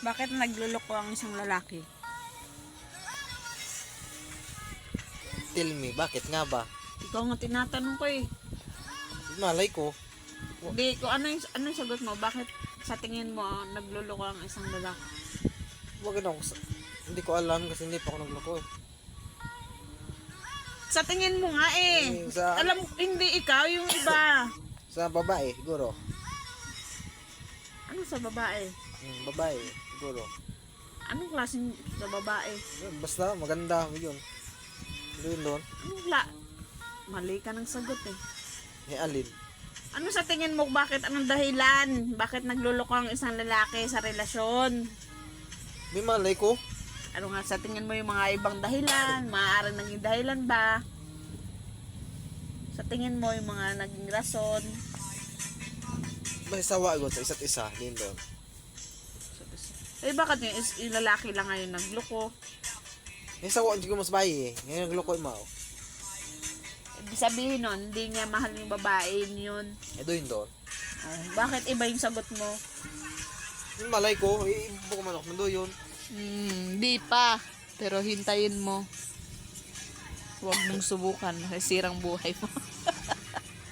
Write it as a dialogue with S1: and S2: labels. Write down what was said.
S1: Bakit nagluloko ang isang lalaki?
S2: Tell me, bakit nga ba?
S1: Ikaw nga tinatanong ko eh.
S2: Malay ko.
S1: Hindi, kung ano yung sagot mo, bakit sa tingin mo nagluloko ang isang lalaki?
S2: Wag na ako. Hindi ko alam kasi hindi pa ako nagloko eh.
S1: Sa tingin mo nga eh. Alam, hindi ikaw, yung iba.
S2: Sa babae, siguro.
S1: Ano sa babae?
S2: Babae, siguro.
S1: Anong klaseng sa babae?
S2: Basta maganda yun. Doon.
S1: Mali ka ng sagot eh.
S2: May alin.
S1: Ano sa tingin mo, bakit anong dahilan? Bakit nagluloko ang isang lalaki sa relasyon?
S2: May malay ko.
S1: Ano nga sa tingin mo yung mga ibang dahilan? Maaaring naging dahilan ba? Sa tingin mo yung mga naging rason?
S2: May sawa ko sa isa't isa. Din doon.
S1: Eh bakit yung lalaki lang ngayon nagloko?
S2: May sawa hindi ko mas bayi eh. Ngayon nagloko mo.
S1: Ibig sabihin nun, hindi niya mahal yung babae yun.
S2: Doon.
S1: Oh, bakit iba yung sagot mo?
S2: Yung malay ko, ibo ko manok mo yun.
S1: Di pa. Pero hintayin mo. Huwag mong subukan. Masisirang buhay mo.